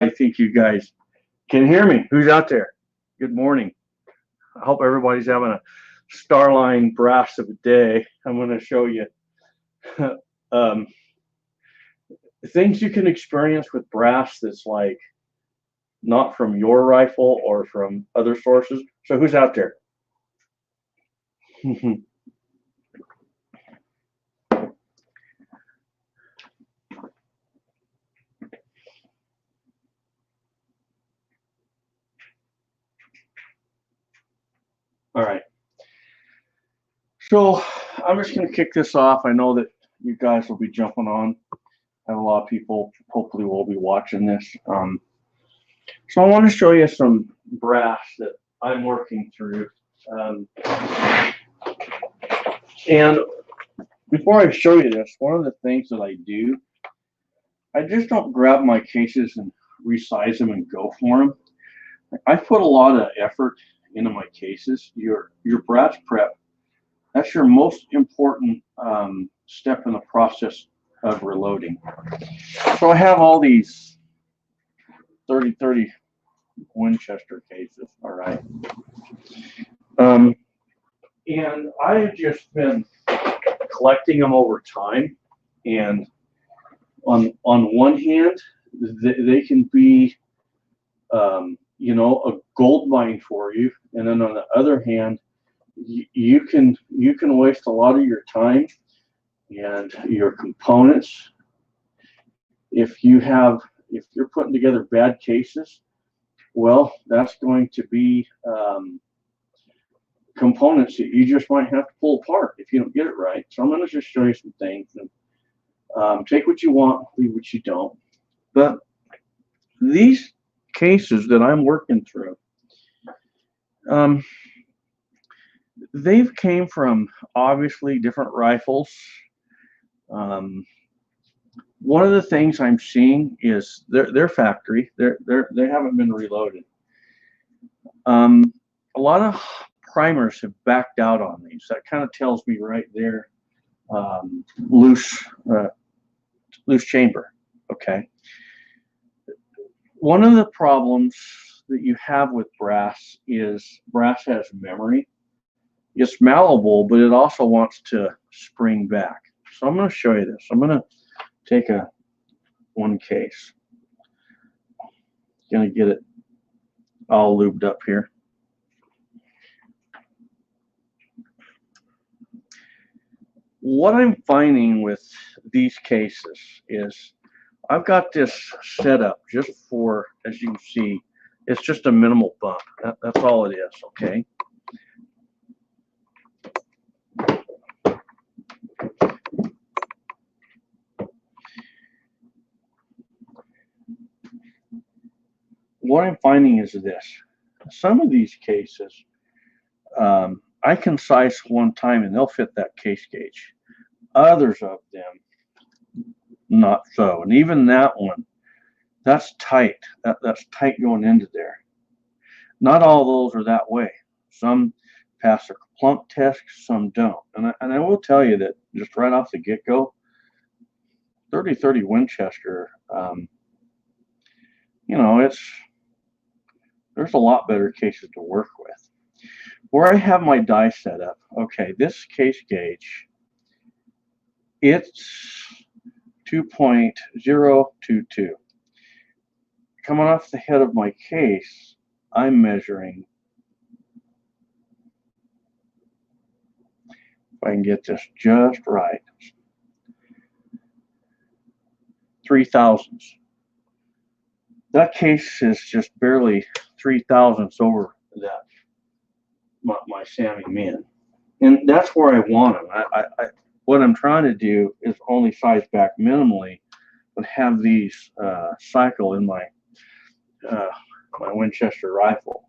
I think you guys can hear me. Who's out there? Good morning. I hope everybody's having a Starline brass of a day. I'm going to show you um, things you can experience with brass that's like not from your rifle or from other sources. So who's out there? All right. So I'm just going to kick this off. I know that you guys will be jumping on. I have a lot of people hopefully will be watching this. So I want to show you some brass that I'm working through. And before I show you this, one of the things that I do, I just don't grab my cases and resize them and go for them. I put a lot of effort into my cases. Your brass prep, that's your most important step in the process of reloading. So I have all these 30-30 Winchester cases, all right. And I have just been collecting them over time, and on one hand, they can be a gold mine for you, and then on the other hand, you can waste a lot of your time and your components if you're putting together bad cases. Well, that's going to be components that you just might have to pull apart if you don't get it right. So I'm going to just show you some things, and take what you want, leave what you don't. But these cases that I'm working through, they've came from obviously different rifles. One of the things I'm seeing is their factory. They haven't been reloaded. A lot of primers have backed out on these. That kind of tells me right there, loose chamber. Okay. One of the problems that you have with brass is brass has memory. It's malleable, but it also wants to spring back. So I'm going to show you this. I'm going to take one case. Going to get it all lubed up here. What I'm finding with these cases is I've got this set up just for, as you can see, it's just a minimal bump. That's all it is, okay? What I'm finding is this. Some of these cases, I can size one time and they'll fit that case gauge. Others of them, not so. And even that one, that's tight. That's tight going into there. Not all those are that way. Some pass a plump test, some don't. And I will tell you that just right off the get-go, 30-30 Winchester, there's a lot better cases to work with. Where I have my die set up, okay, this case gauge, it's 2.022. Coming off the head of my case, I'm measuring, if I can get this just right, 3 thousandths. That case is just barely 3 thousandths over that my Sammy Min, and that's where I want them. What I'm trying to do is only size back minimally, but have these cycle in my Winchester rifle.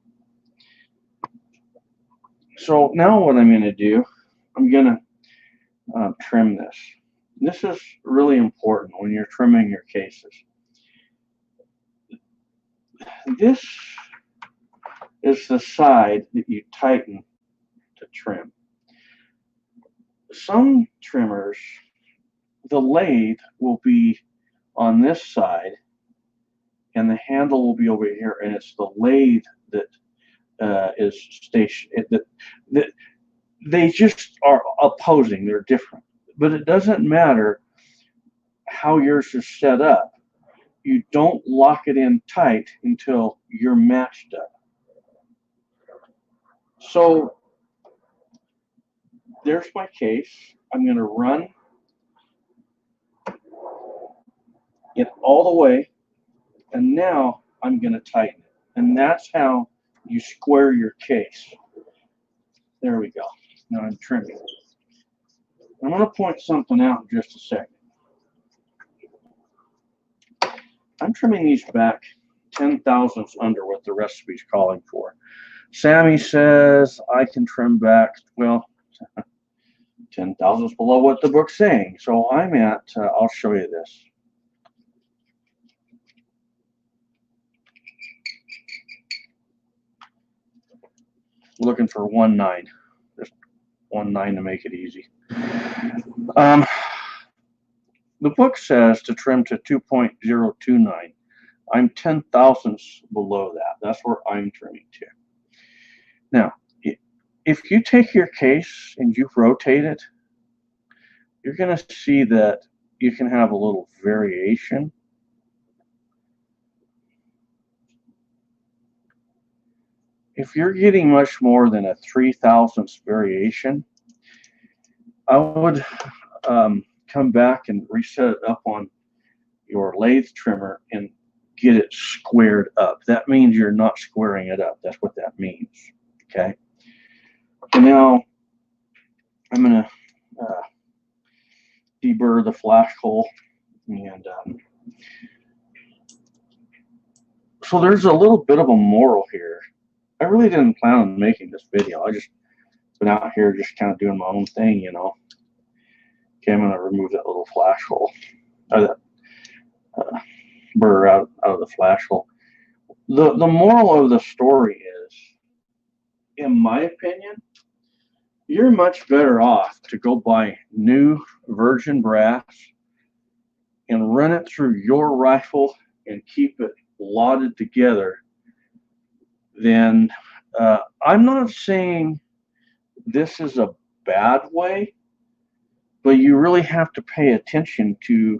So now what I'm going to do, I'm going to trim this. This is really important when you're trimming your cases. This is the side that you tighten to trim. Some trimmers, the lathe will be on this side and the handle will be over here, and it's the lathe that is stationed. That they just are opposing. They're different, but it doesn't matter how yours is set up. You don't lock it in tight until you're matched up. So there's my case. I'm going to run it all the way, and now I'm going to tighten it. And that's how you square your case. There we go. Now I'm trimming. I'm going to point something out in just a second. I'm trimming these back 10 thousandths under what the recipe's calling for. Sammy says I can trim back, well, 10 thousandths below what the book's saying. So I'm at, I'll show you this. Looking for 1.9, just 1.9 to make it easy. The book says to trim to 2.029. I'm 10 thousandths below that. That's where I'm trimming to. Now, if you take your case and you rotate it, you're going to see that you can have a little variation. If you're getting much more than a 3 thousandths variation, I would come back and reset it up on your lathe trimmer and get it squared up. That means you're not squaring it up. That's what that means. Okay. And now I'm going to deburr the flash hole, and so there's a little bit of a moral here. I really didn't plan on making this video. I just been out here just kind of doing my own thing, you know. Okay, I'm going to remove that little flash hole, or that burr out of the flash hole. The moral of the story is, in my opinion, you're much better off to go buy new virgin brass and run it through your rifle and keep it lauded together than, I'm not saying this is a bad way, but you really have to pay attention to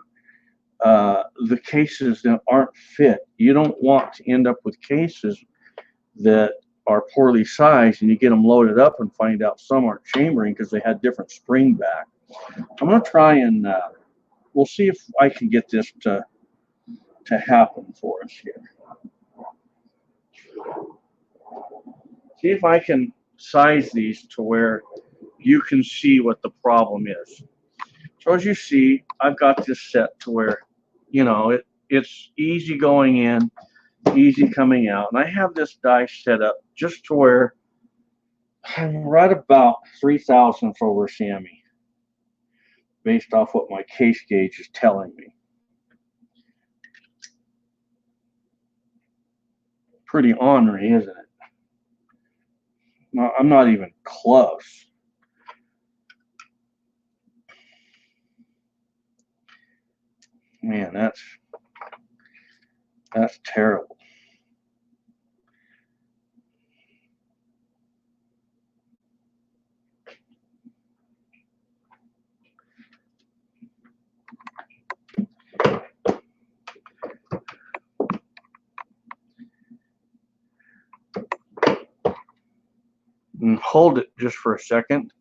the cases that aren't fit. You don't want to end up with cases that are poorly sized and you get them loaded up and find out some aren't chambering because they had different spring back. I'm going to try and we'll see if I can get this to happen for us here. See if I can size these to where you can see what the problem is. So as you see, I've got this set to where, you know, it's easy going in, easy coming out. And I have this die set up just to where I'm right about 3 thousandths over Sammy, based off what my case gauge is telling me. Pretty ornery, isn't it? No, I'm not even close. Man, that's terrible. And hold it just for a second.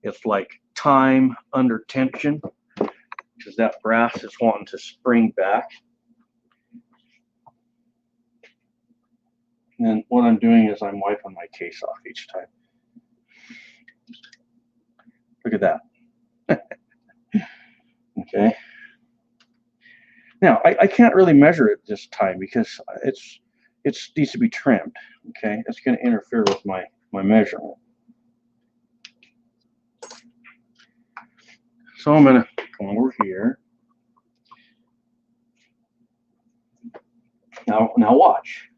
It's like time under tension because that brass is wanting to spring back. And then what I'm doing is I'm wiping my case off each time. Look at that. Okay. Now I can't really measure it this time because it needs to be trimmed. Okay, it's going to interfere with my measurement. So I'm going to come over here. Now watch.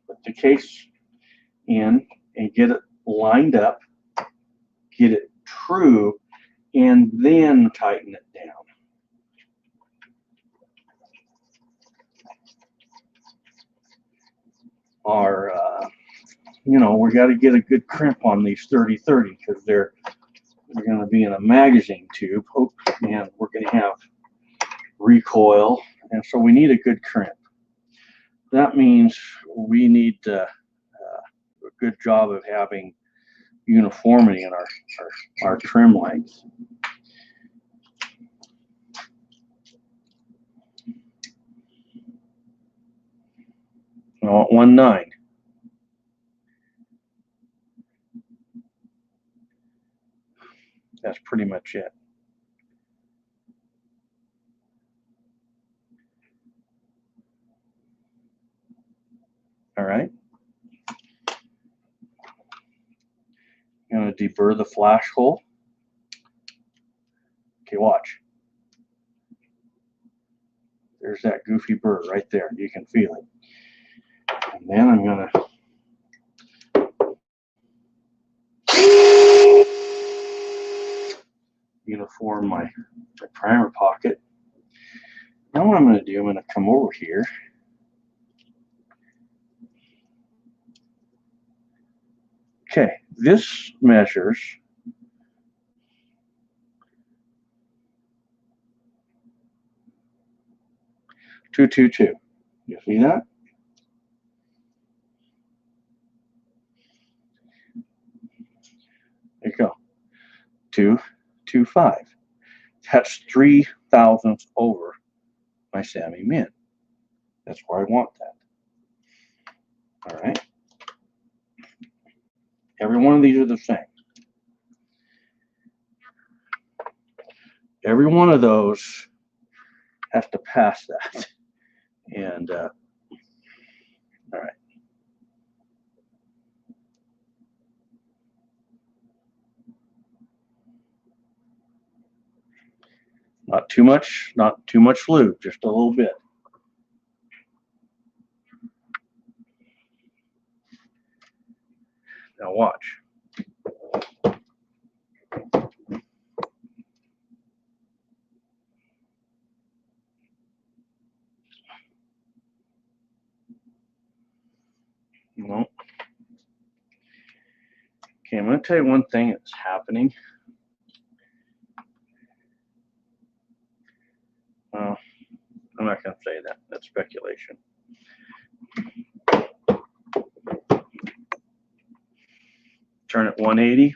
Put the case in and get it lined up, get it true, and then tighten it down. are, you know, we got to get a good crimp on these 30-30 because they're going to be in a magazine tube. Oh, and we're going to have recoil, and so we need a good crimp. That means we need a good job of having uniformity in our trim length. I want 1.9. That's pretty much it. All right. I'm going to deburr the flash hole. Okay, watch. There's that goofy burr right there. You can feel it. And then I'm going to uniform my primer pocket. Now what I'm going to do, I'm going to come over here. Okay, this measures 222. You see that? There you go. 225. That's 3 thousandths over my Sammy Min. That's where I want that. All right. Every one of these are the same. Every one of those has to pass that. And all right. Not too much lube, just a little bit. Now watch. No. Okay, I'm going to tell you one thing that's happening. Well, I'm not going to say that. That's speculation. Turn it 180.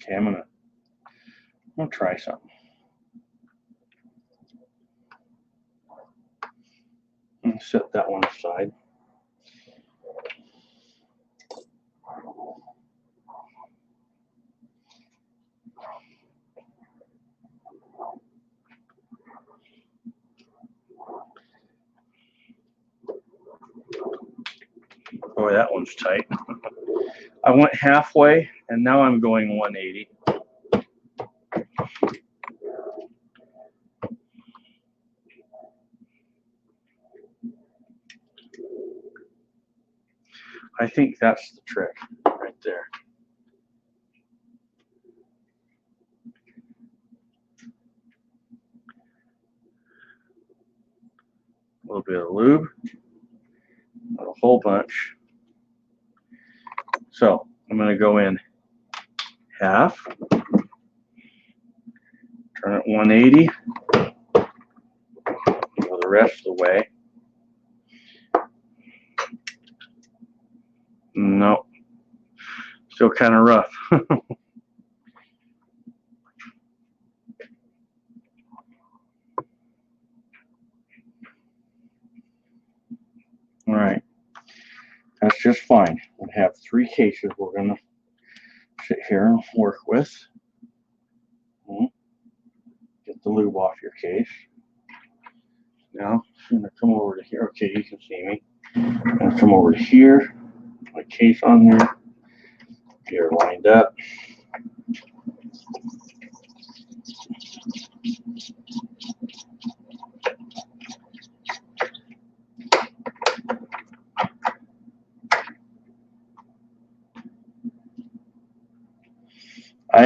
Okay, I'm gonna try something. And set that one aside. Boy, that one's tight. I went halfway, and now I'm going 180. I think that's the trick right there. A little bit of lube, not a whole bunch. So I'm going to go in half, turn it 180, go the rest of the way. No, still kind of rough. All right, that's just fine. We have 3 cases we're going to sit here and work with. Get the lube off your case. Now I'm going to come over to here. Okay, you can see me. I'm going to come over to here, put my case on there, get her lined up.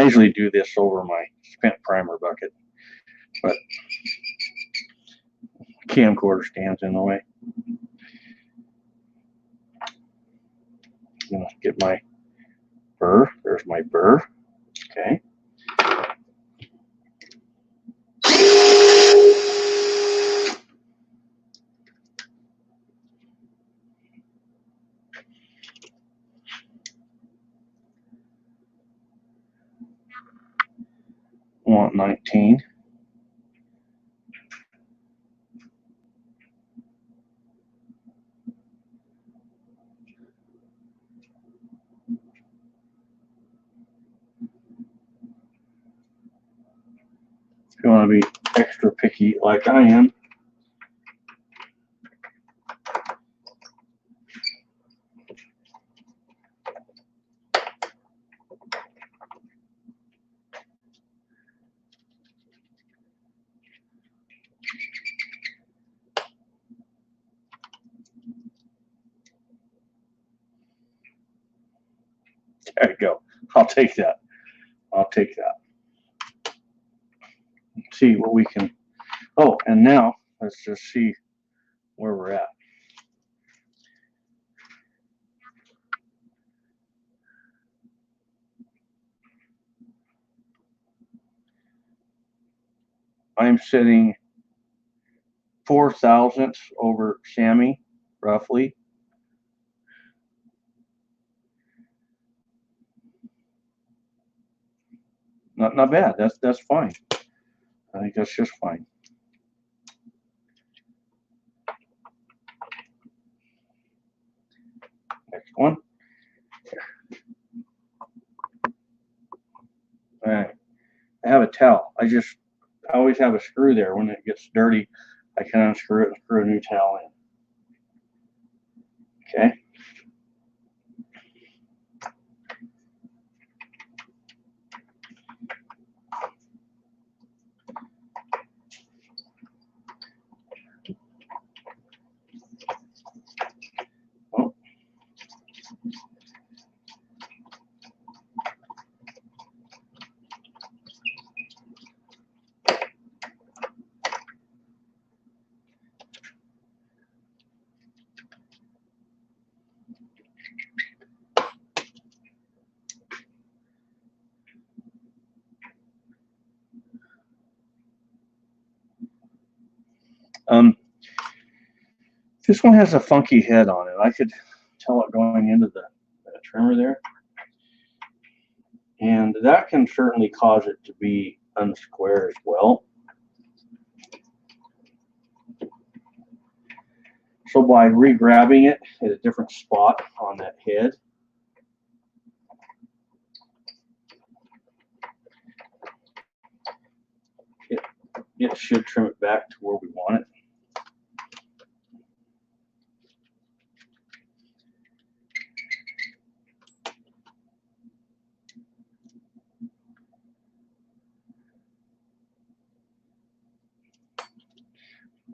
usually do this over my spent primer bucket, but camcorder stands in the way. I'm gonna get my burr. There's my burr. Okay. Want 19. If you want to be extra picky like I am, there you go. I'll take that. I'll take that. Let's see what we can. Oh, and now let's just see where we're at. I'm sitting 4 thousandths over Sammy, roughly. Not bad. That's fine. I think that's just fine. Next one. All right. I have a towel. I always have a screw there. When it gets dirty, I can unscrew it and screw a new towel in. Okay. Oh. This one has a funky head on it. I could tell it going into the trimmer there. And that can certainly cause it to be unsquare as well. So by re-grabbing it at a different spot on that head, it should trim it back to where we want it.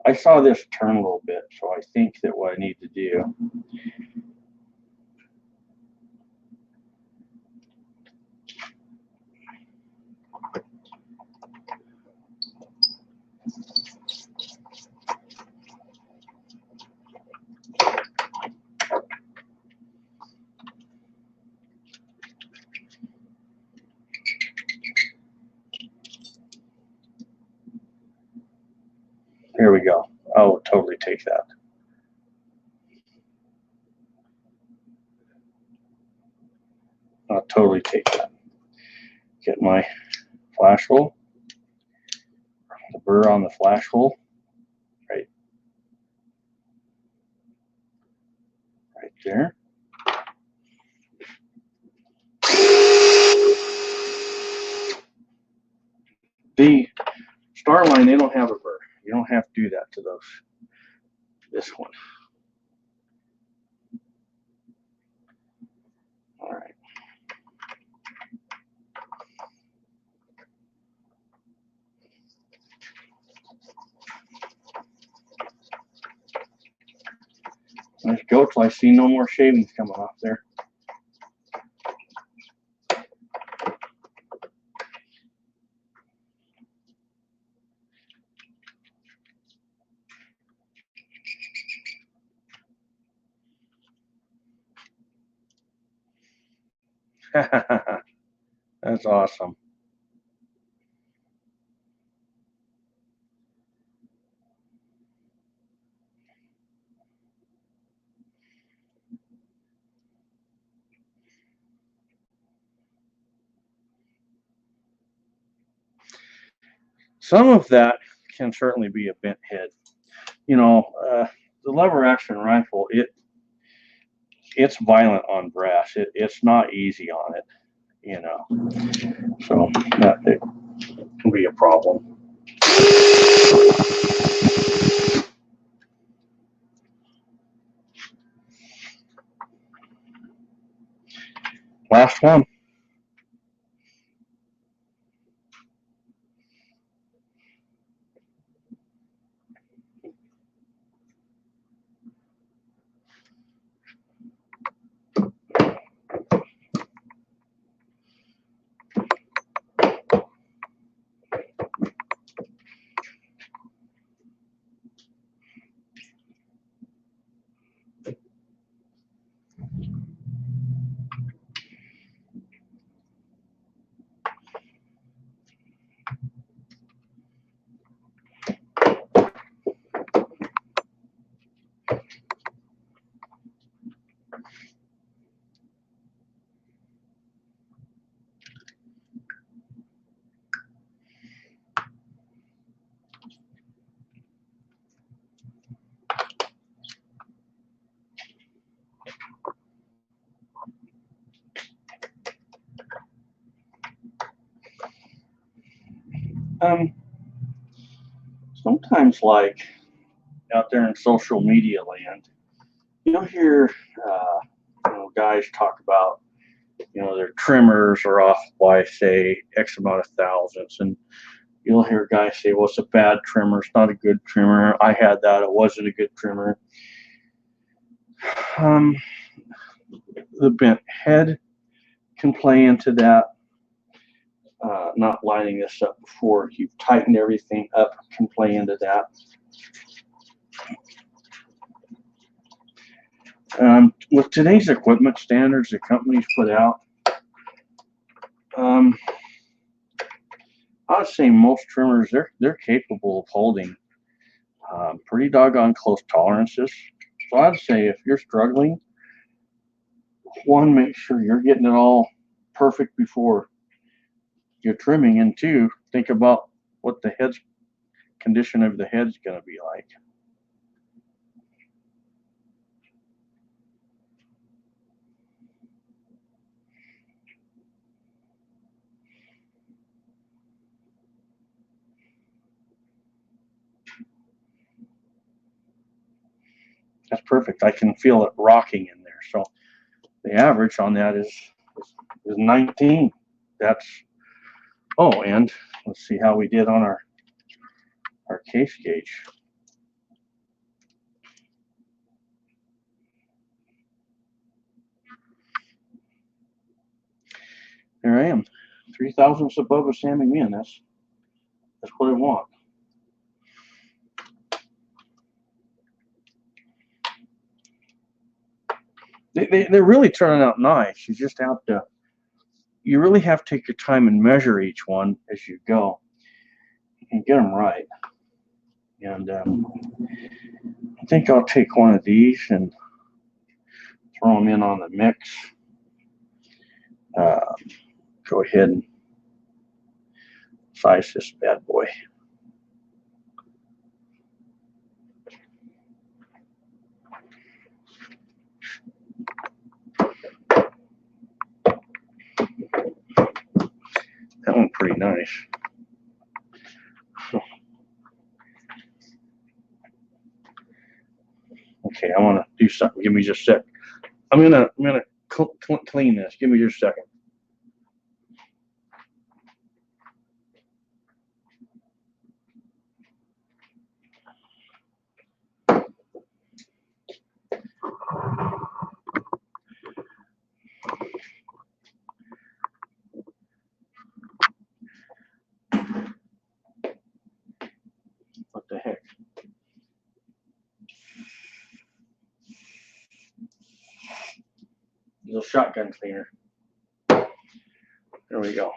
I saw this turn a little bit, so I think that what I need to do here we go. I'll totally take that. I'll totally take that. Get my flash hole, the burr on the flash hole, right there. The Starline, they don't have a burr. You don't have to do that to those. This one. All right. Let's go till I see no more shavings coming off there. That's awesome. Some of that can certainly be a bent head. You know, the lever action rifle, it's violent on brass. It's not easy on it, you know. So that it can be a problem. Last one. Um, Sometimes, like out there in social media land, you'll hear guys talk about their trimmers are off by say X amount of thousandths, and you'll hear guys say, "Well, it's a bad trimmer. It's not a good trimmer. I had that. It wasn't a good trimmer." Um, the bent head can play into that. Not lining this up before you've tightened everything up can play into that. With today's equipment standards the companies put out, I would say most trimmers they're capable of holding pretty doggone close tolerances. So I'd say if you're struggling, one, make sure you're getting it all perfect before you're trimming, and two, think about what the head's condition of the head's going to be like. That's perfect. I can feel it rocking in there. So the average on that is 19. That's and let's see how we did on our case gauge. There I am, 3 thousandths above a Sammy Min. That's what I want. They're really turning out nice. You really have to take your time and measure each one as you go and get them right. And I think I'll take one of these and throw them in on the mix. Go ahead and size this bad boy. That one's pretty nice. Okay, I want to do something. Give me just a sec. I'm gonna clean this. Give me just a second. What the heck? Little shotgun cleaner. There we go.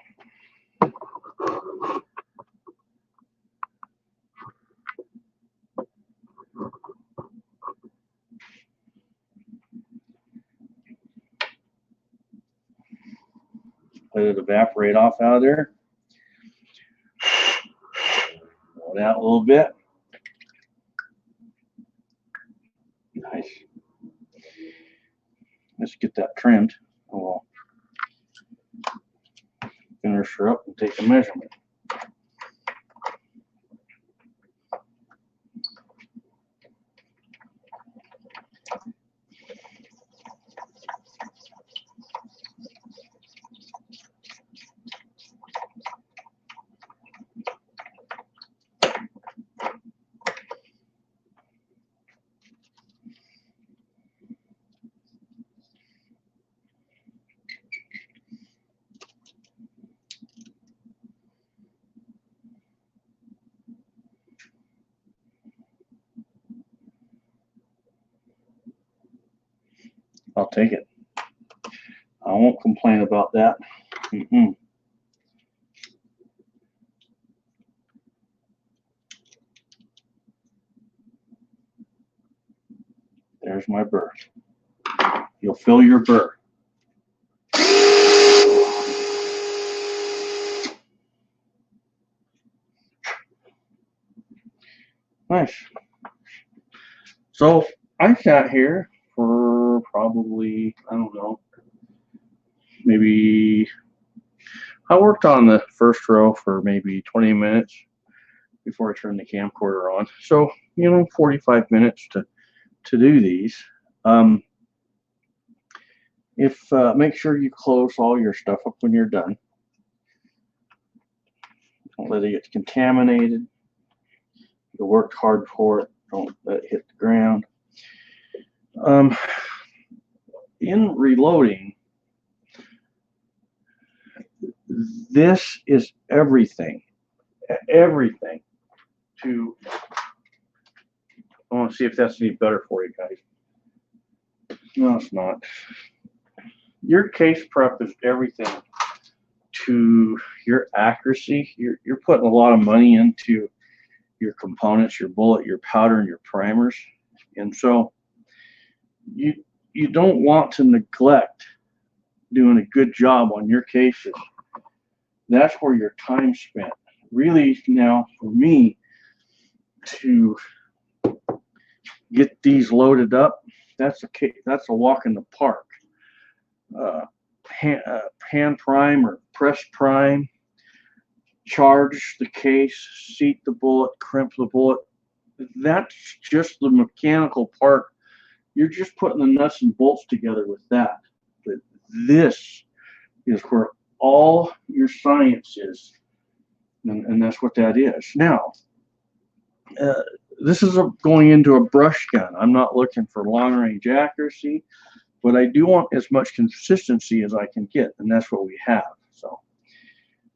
Let it evaporate off out of there. Blow it out a little bit. Nice. Let's get that trimmed. We'll finish her up and take a measurement. I'll take it. I won't complain about that. There's my burr. You'll fill your burr. Nice. So I sat here for probably, I don't know, maybe I worked on the first row for maybe 20 minutes before I turned the camcorder on. So, 45 minutes to do these. Make sure you close all your stuff up when you're done. Don't let it get contaminated. You worked hard for it. Don't let it hit the ground. In reloading, this is everything. Everything. I want to see if that's any better for you guys. No, it's not. Your case prep is everything to your accuracy. You're putting a lot of money into your components, your bullet, your powder, and your primers. And so you don't want to neglect doing a good job on your cases. That's where your time spent. Really, now for me to get these loaded up, that's a walk in the park. Hand prime or press prime, charge the case, seat the bullet, crimp the bullet. That's just the mechanical part. You're just putting the nuts and bolts together with that. But this is where all your science is, and that's what that is. Now, this is going into a brush gun. I'm not looking for long-range accuracy, but I do want as much consistency as I can get, and that's what we have. So,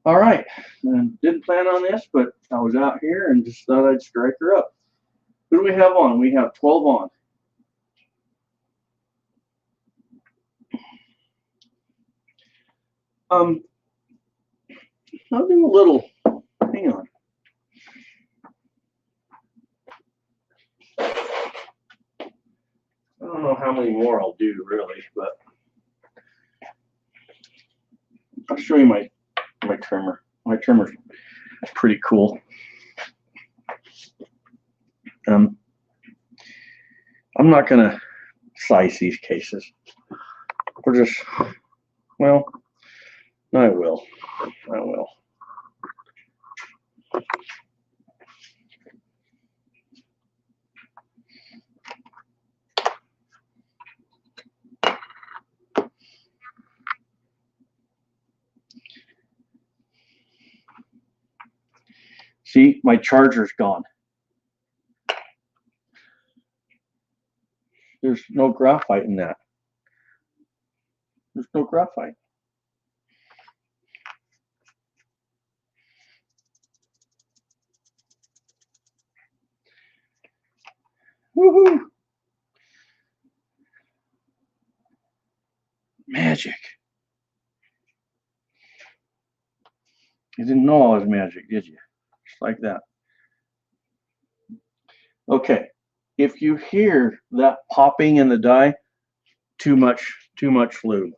all right. Didn't plan on this, but I was out here and just thought I'd strike her up. Who do we have on? We have 12 on. I'll do a little, hang on. I don't know how many more I'll do really, but I'll show you my trimmer. My trimmer's pretty cool. I'm not gonna size these cases. We're just, well, I will. See, my charger's gone. There's no graphite in that. There's no graphite. Woohoo! Magic. You didn't know I was magic, did you? Just like that. Okay, if you hear that popping in the die, too much lube.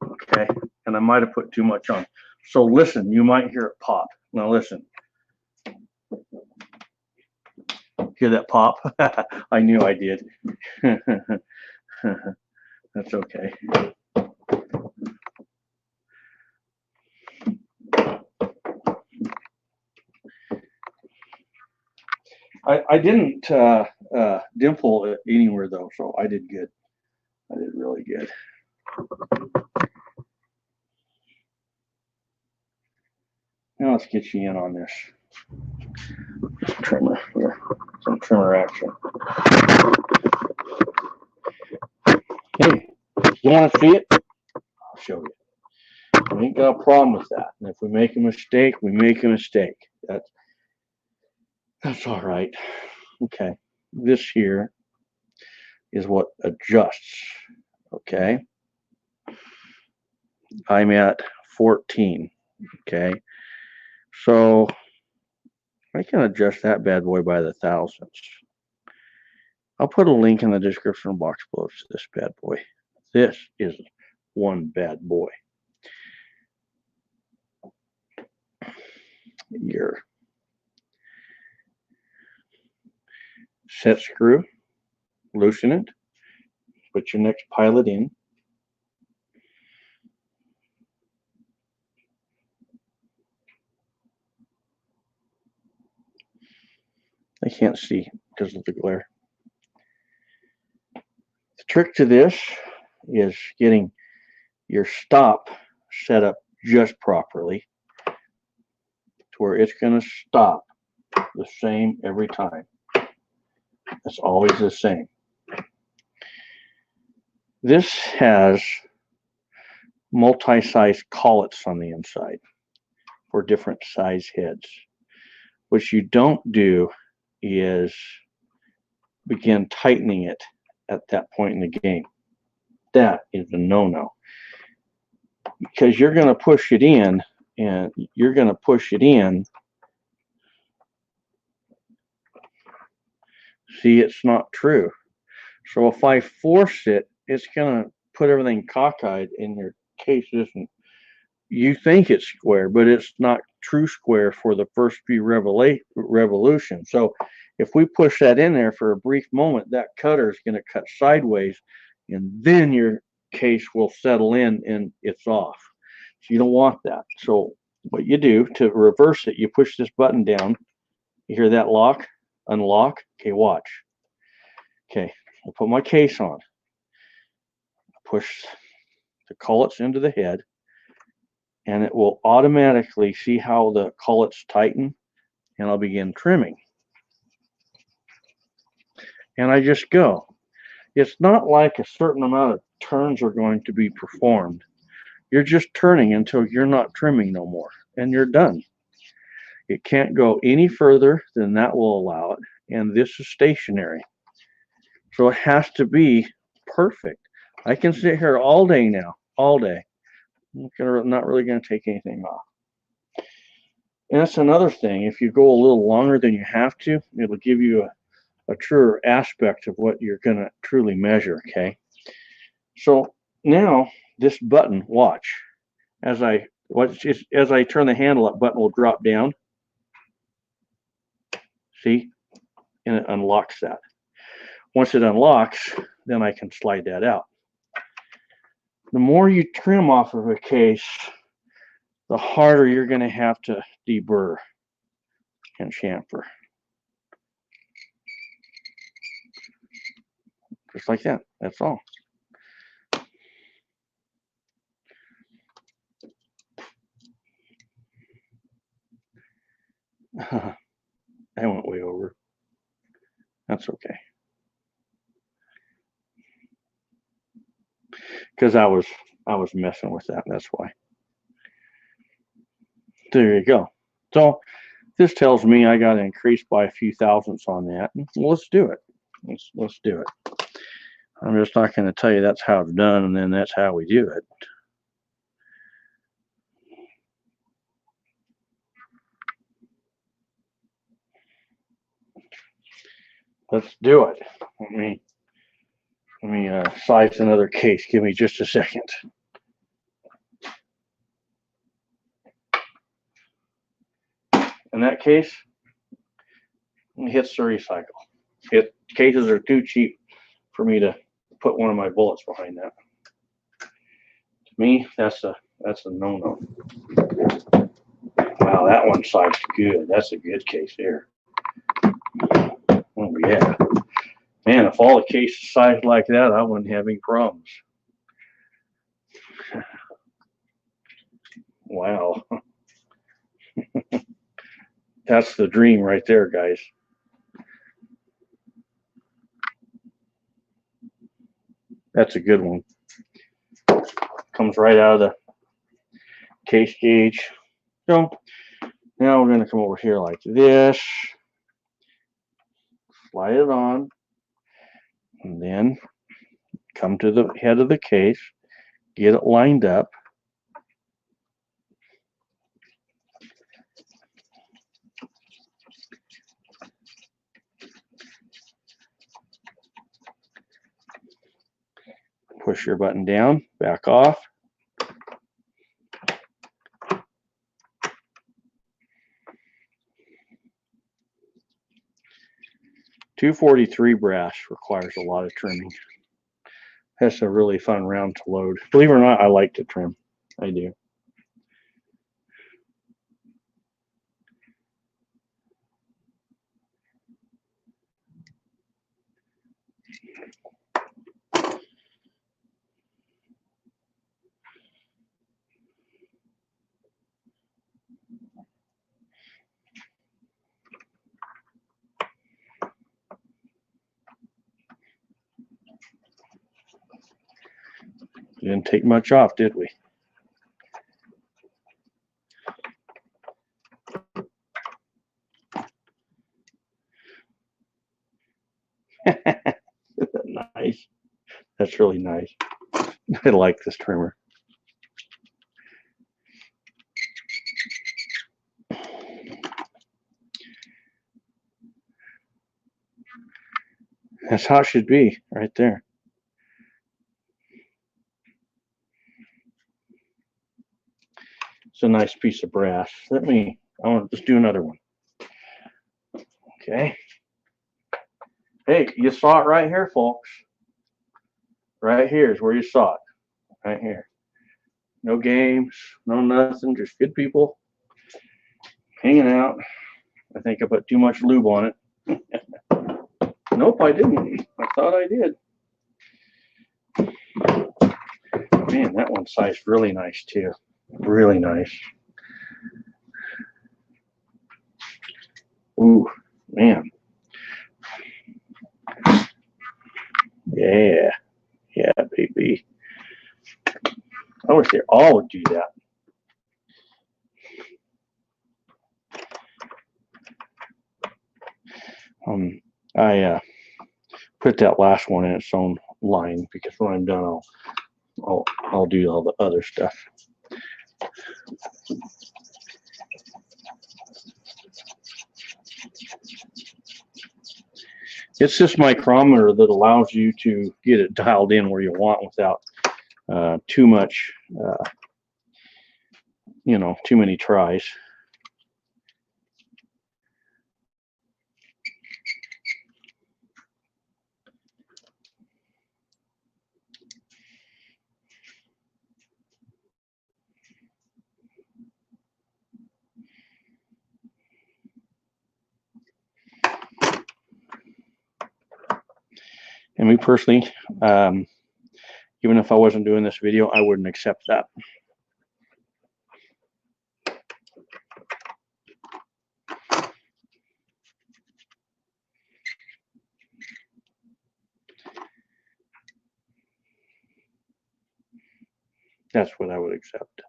Okay, and I might have put too much on. So listen, you might hear it pop. Now listen. Hear that pop? I knew I did. That's okay. I didn't dimple it anywhere though, so I did good. I did really good. Now let's get you in on this. Some trimmer here. Some trimmer action. Hey, you want to see it? I'll show you. We ain't got a problem with that. And if we make a mistake, we make a mistake. That's all right. Okay. This here is what adjusts. Okay. I'm at 14. Okay. So I can adjust that bad boy by the thousandths. I'll put a link in the description box below to this bad boy. This is one bad boy. Your set screw, loosen it, put your next pilot in. I can't see because of the glare. The trick to this is getting your stop set up just properly to where it's going to stop the same every time. It's always the same. This has multi-size collets on the inside for different size heads. What you don't do is begin tightening it at that point in the game. That is a no-no. Because you're going to push it in, and you're going to push it in. See, it's not true. So if I force it, it's going to put everything cockeyed, and your case isn't. You think it's square, but it's not true square for the first few revolutions. So if we push that in there for a brief moment, that cutter is going to cut sideways, and then your case will settle in and it's off. So you don't want that. So what you do to reverse it, you push this button down. You hear that lock, unlock. Okay, watch. Okay, I'll put my case on. Push the collets into the head, and it will automatically see how the collets tighten, and I'll begin trimming. And I just go. It's not like a certain amount of turns are going to be performed. You're just turning until you're not trimming no more, and you're done. It can't go any further than that will allow it, and this is stationary. So it has to be perfect. I can sit here all day now, all day. I'm not really going to take anything off. And that's another thing. If you go a little longer than you have to, it'll give you a truer aspect of what you're going to truly measure, okay? So now this button, watch. As I turn the handle, that button will drop down. See? And it unlocks that. Once it unlocks, then I can slide that out. The more you trim off of a case, the harder you're going to have to deburr and chamfer. Just like that. That's all. I went way over. That's okay. Because I was messing with that. That's why. There you go. So this tells me I got to increase by a few thousandths on that. Let's do it. Let's do it. I'm just not going to tell you that's how it's done, and then that's how we do it. Let's do it. Let me size another case. Give me just a second. In that case, it hits the recycle. Cases are too cheap for me to put one of my bullets behind that. To me, that's a no-no. Wow, that one sized good. That's a good case there. Oh yeah. Man, if all the cases sized like that, I wouldn't have any problems. Wow. That's the dream right there, guys. That's a good one. Comes right out of the case gauge. So now we're going to come over here like this. Slide it on. And then come to the head of the case. Get it lined up. Push your button down, back off. .243 brass requires a lot of trimming. That's a really fun round to load. Believe it or not, I like to trim. I do. Didn't take much off, did we? Nice. That's really nice. I like this trimmer. That's how it should be, right there. It's a nice piece of brass. I want to just do another one. Okay. Hey, you saw it right here, folks. Right here is where you saw it. Right here. No games, no nothing, just good people hanging out. I think I put too much lube on it. Nope, I didn't. I thought I did. Man, that one sized really nice too. Really nice. Ooh, man. Yeah. Yeah, baby. I wish they all would do that. I put that last one in its own line because when I'm done, I'll do all the other stuff. It's this micrometer that allows you to get it dialed in where you want without too much, too many tries. And me personally, even if I wasn't doing this video, I wouldn't accept that. That's what I would accept.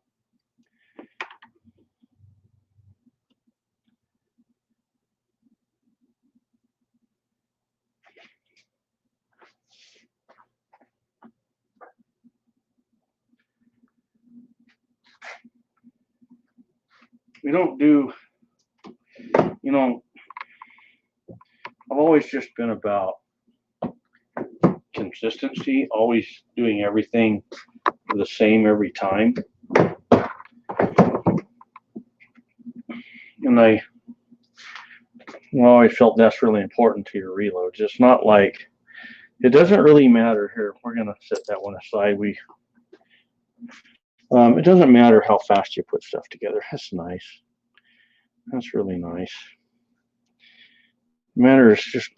We don't do, a always just been about consistency, always doing everything the same every time. And I always felt that's really important to your reloads. It's not like, it doesn't really matter here. We're going to set that one aside. It doesn't matter how fast you put stuff together. That's nice. That's really nice. It matters just,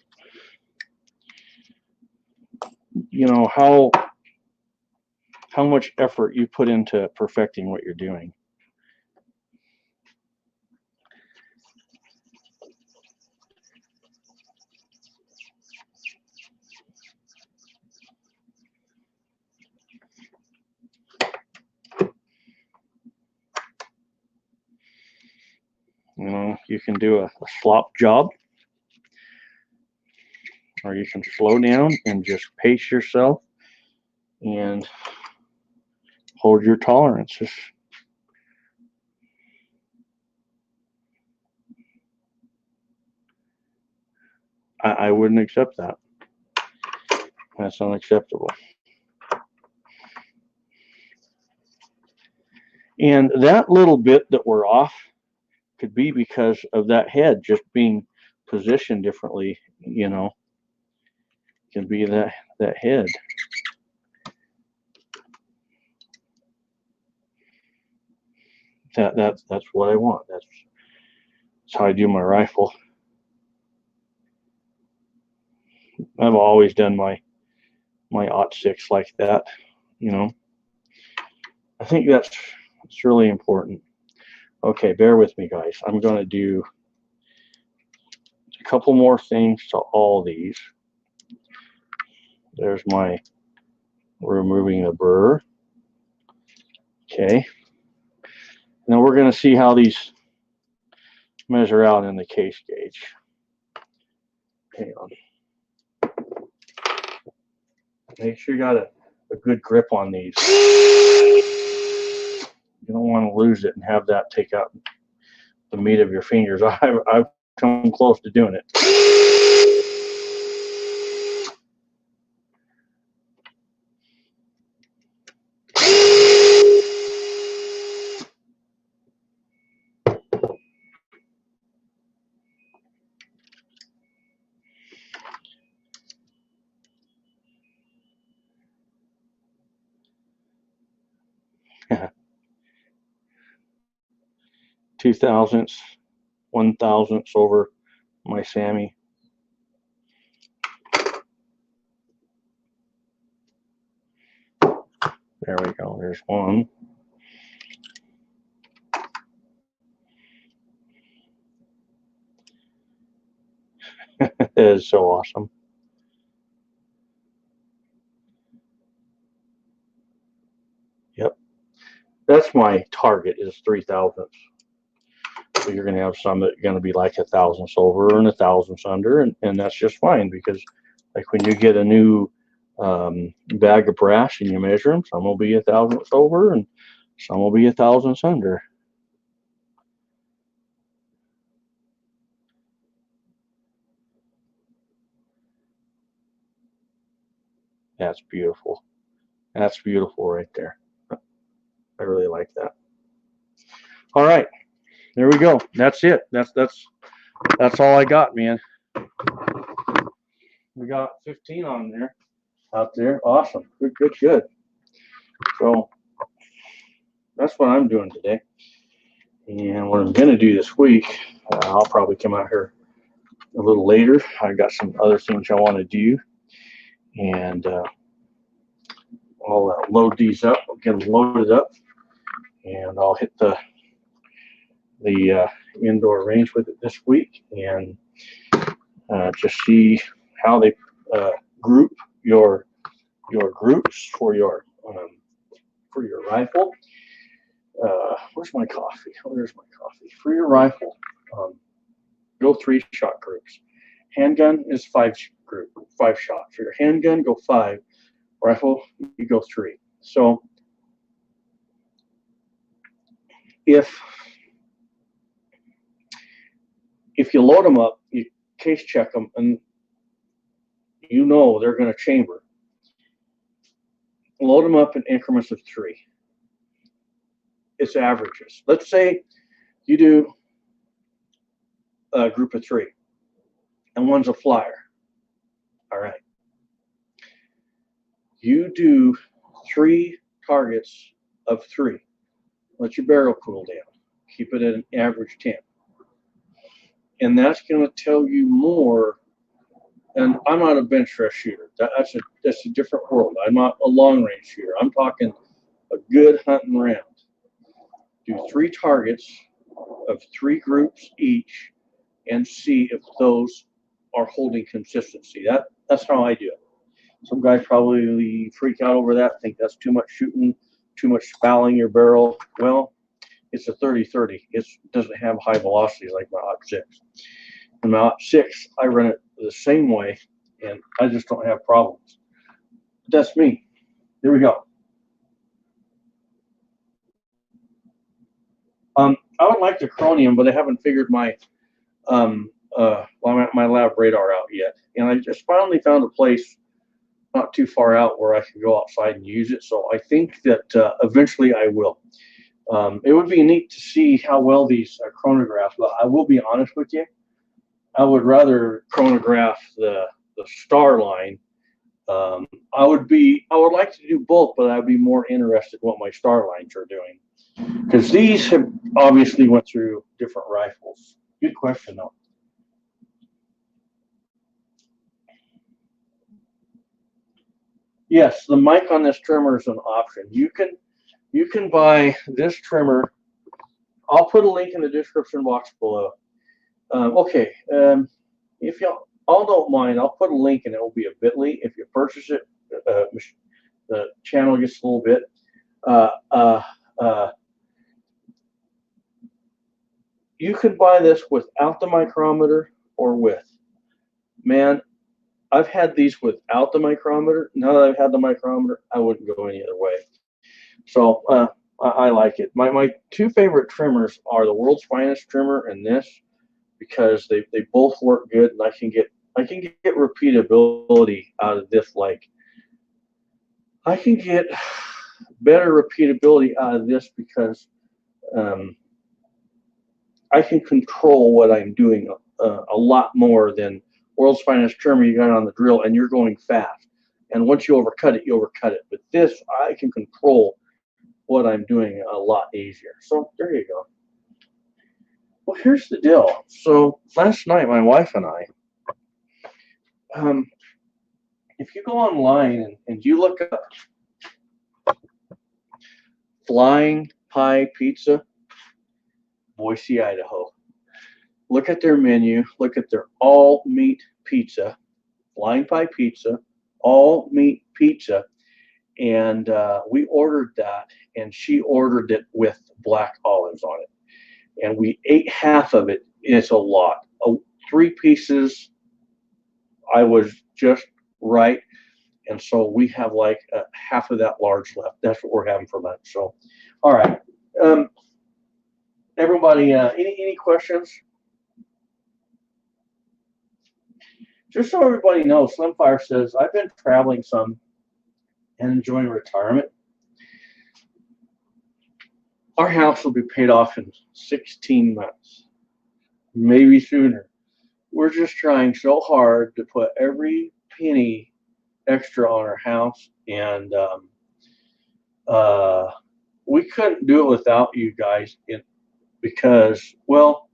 you know, how much effort you put into perfecting what you're doing. You know, you can do a slop job, or you can slow down and just pace yourself and hold your tolerances. I wouldn't accept that. That's unacceptable. And that little bit that we're off could be because of that head just being positioned differently, you know. It can be that head. That's what I want. That's how I do my rifle. I've always done my .6 like that, you know. I think that's really important. Okay, bear with me, guys. I'm going to do a couple more things to all these. There's my removing the burr. Okay. Now we're going to see how these measure out in the case gauge. Hang on. Make sure you got a good grip on these. You don't want to lose it and have that take out the meat of your fingers. I've come close to doing it. 2/1000ths, 1/1000ths over my Sammy. There we go. There's one. It is so awesome. Yep. That's my target, is 3/1000ths. So you're going to have some that are going to be like 1/1000ths over and 1/1000ths under, and that's just fine, because like when you get a new bag of brass and you measure them, some will be 1/1000ths over and some will be 1/1000ths under. That's beautiful. That's beautiful right there. I really like that. All right, there we go. That's it. That's all I got, man. We got 15 on there, out there. Awesome. Good. So that's what I'm doing today. And what I'm going to do this week, I'll probably come out here a little later. I got some other things I want to do, and I'll load these up. I'll get them loaded up, and I'll hit the indoor range with it this week, and just see how they group your groups for your rifle. Where's my coffee? Oh, there's my coffee. For your rifle, go 3-shot groups. Handgun is 5-shot. For your handgun, go 5. Rifle, you go 3. So if you load them up, you case check them, and you know they're going to chamber. Load them up in increments of 3. It's averages. Let's say you do a group of 3, and one's a flyer. All right. You do 3 targets of 3. Let your barrel cool down. Keep it at an average temp. And that's going to tell you more. And I'm not a bench press shooter. That's a different world. I'm not a long range shooter. I'm talking a good hunting round. Do 3 targets of 3 groups each and see if those are holding consistency. That's how I do it. Some guys probably freak out over that, think that's too much shooting, too much fouling your barrel. Well, it's a 30-30. It doesn't have high velocity like my Op-6. In my Op-6, I run it the same way, and I just don't have problems. That's me. Here we go. I would like the chromium, but I haven't figured my my lab radar out yet. And I just finally found a place not too far out where I can go outside and use it. So I think that eventually I will. It would be neat to see how well these chronographs, but I will be honest with you, I would rather chronograph the Starline. I would like to do both, but I'd be more interested in what my Starlines are doing, because these have obviously went through different rifles. Good question though. Yes, the mic on this trimmer is an option. You can buy this trimmer. I'll put a link in the description box below. If you all don't mind, I'll put a link and it will be a bit.ly. If you purchase it, the channel gets a little bit. You could buy this without the micrometer or with. Man, I've had these without the micrometer. Now that I've had the micrometer, I wouldn't go any other way. So I like it. My 2 favorite trimmers are the World's Finest trimmer and this, because they both work good, and I can get repeatability out of this. Like, I can get better repeatability out of this because I can control what I'm doing a lot more than World's Finest trimmer. You got it on the drill and you're going fast, and once you overcut it, you overcut it. But this, I can control what I'm doing a lot easier. So there you go. Well, here's the deal. So last night, my wife and I, if you go online and you look up Flying Pie Pizza, Boise, Idaho, look at their menu, look at their all meat pizza, Flying Pie Pizza, all meat pizza. And we ordered that, and she ordered it with black olives on it. And we ate half of it. It's a lot. 3 pieces, I was just right. And so we have like half of that large left. That's what we're having for lunch. So, all right. Everybody, any questions? Just so everybody knows, Slimfire says, I've been traveling some and enjoying retirement. Our house will be paid off in 16 months, maybe sooner. We're just trying so hard to put every penny extra on our house, and we couldn't do it without you guys, because, well,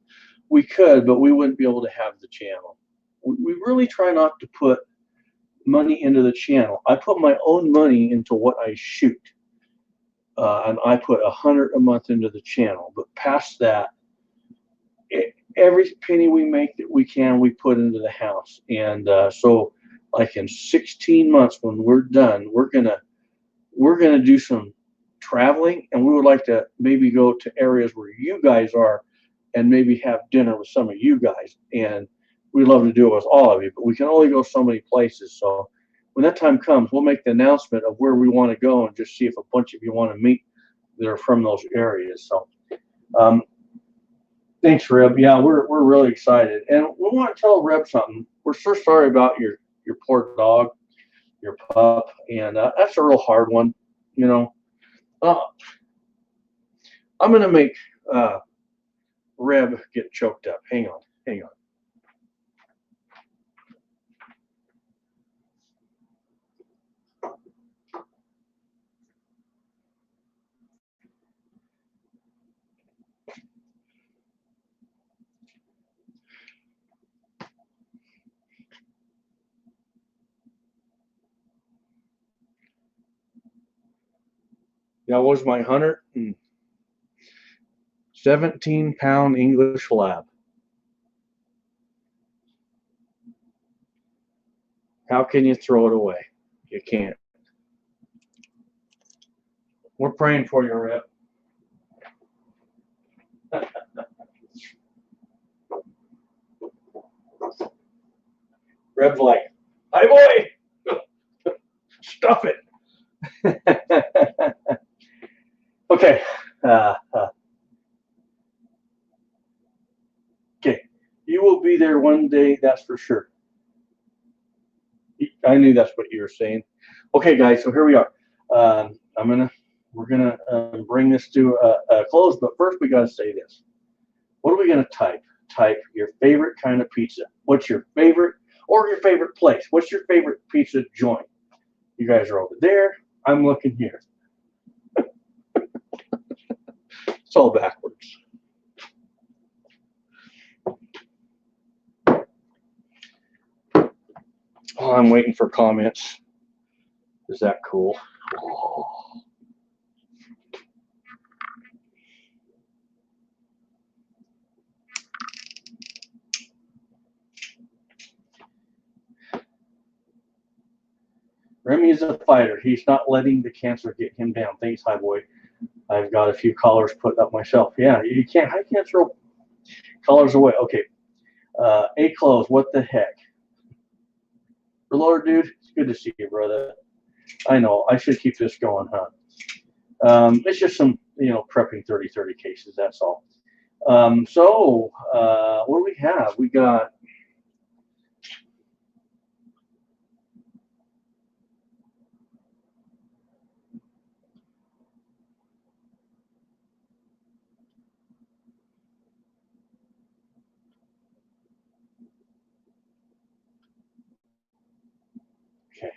we could, but we wouldn't be able to have the channel. We really try not to put money into the channel. I put my own money into what I shoot, and I put $100 a month into the channel. But past that, every penny we make that we can, we put into the house. And so, like in 16 months, when we're done, we're gonna do some traveling, and we would like to maybe go to areas where you guys are, and maybe have dinner with some of you guys. And we'd love to do it with all of you, but we can only go so many places. So when that time comes, we'll make the announcement of where we want to go and just see if a bunch of you want to meet that are from those areas. So thanks, Reb. Yeah, we're really excited. And we want to tell Reb something. We're so sorry about your your poor dog, your pup, and that's a real hard one, you know. I'm gonna make Reb get choked up. Hang on, hang on. That was my 117-pound English lab. How can you throw it away? You can't. We're praying for you, Reb. Reb's like, hi, boy. Stuff it. Okay. Okay. You will be there one day, that's for sure. I knew that's what you were saying. Okay, guys, so here we are. We're gonna bring this to a close, but first we gotta say this. What are we gonna type? Type your favorite kind of pizza. What's your favorite, or your favorite place? What's your favorite pizza joint? You guys are over there. I'm looking here. It's all backwards. Oh, I'm waiting for comments. Is that cool? Oh. Remy is a fighter. He's not letting the cancer get him down. Thanks, hi boy. I've got a few collars put up myself. Yeah, I can't throw collars away. Okay. A close, what the heck? Reloader dude, it's good to see you, brother. I know, I should keep this going, huh? It's just some, prepping 30-30 cases, that's all. What do we have? We got okay.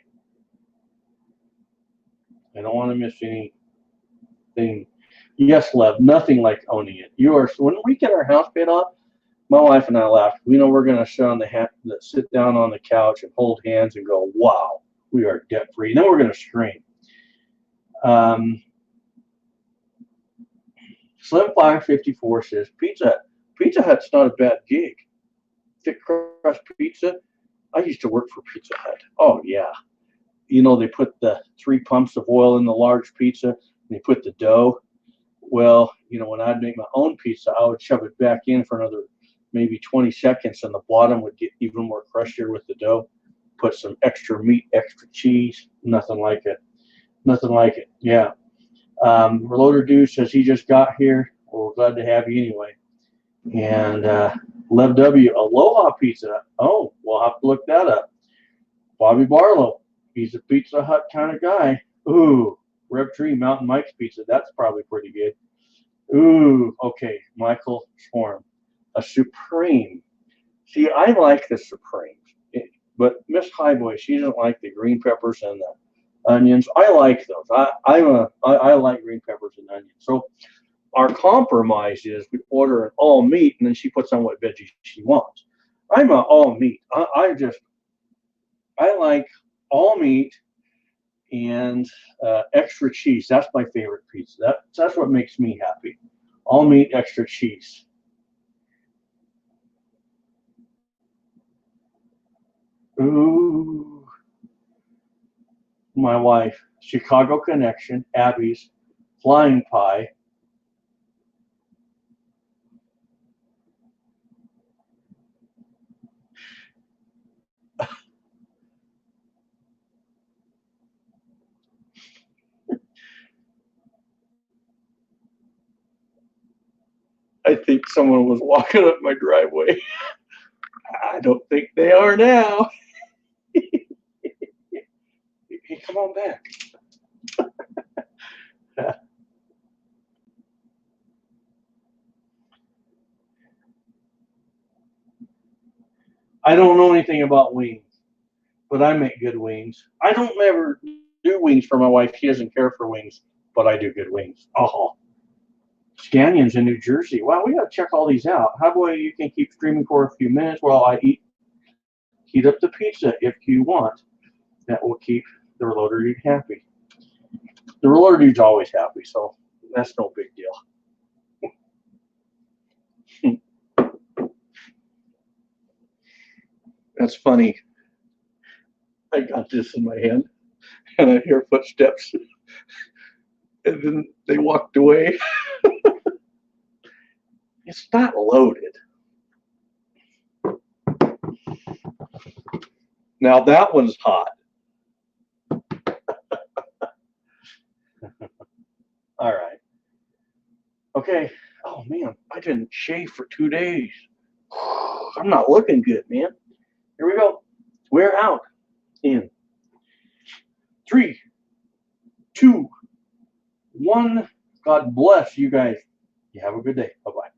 I don't want to miss anything. Yes, Lev, nothing like owning it. When we get our house paid off, my wife and I laughed. We know we're going to sit down on the couch and hold hands and go, wow, we are debt free. Then we're going to scream. Slim 554 says Pizza Hut's not a bad gig. Thick crust pizza. I used to work for Pizza Hut. Oh yeah. They put the 3 pumps of oil in the large pizza and they put the dough. Well, when I'd make my own pizza, I would shove it back in for another maybe 20 seconds and the bottom would get even more crushier with the dough. Put some extra meat, extra cheese. Nothing like it. Nothing like it. Yeah. Reloader Dude says he just got here. Well, we're glad to have you anyway. And Lev W, Aloha Pizza. Oh, we'll have to look that up. Bobby Barlow, he's a Pizza Hut kind of guy. Ooh, Rev Tree Mountain Mike's Pizza. That's probably pretty good. Ooh, okay. Michael Swarm, a Supreme. See, I like the Supreme, but Miss Highboy, she doesn't like the green peppers and the onions. I like those. I like green peppers and onions. So our compromise is we order an all meat and then she puts on what veggies she wants. I'm a all meat. I like all meat and extra cheese. That's my favorite pizza. That's what makes me happy. All meat, extra cheese. Ooh. My wife, Chicago Connection, Abby's, Flying Pie. I think someone was walking up my driveway. I don't think they are now. anything about wings, but I make good wings. I don't ever do wings for my wife. She doesn't care for wings, but I do good wings. Oh, Scanions in New Jersey. Wow, we got to check all these out. How about you can keep streaming for a few minutes while I heat up the pizza if you want. That will keep the reloader dude happy. The reloader dude's always happy, so that's no big deal. That's funny. I got this in my hand, and I hear footsteps, and then they walked away. It's not loaded. Now that one's hot. All right. Okay. Oh man, I didn't shave for 2 days. I'm not looking good, man. Here we go. We're out in 3, 2, 1. God bless you guys. You have a good day. Bye-bye.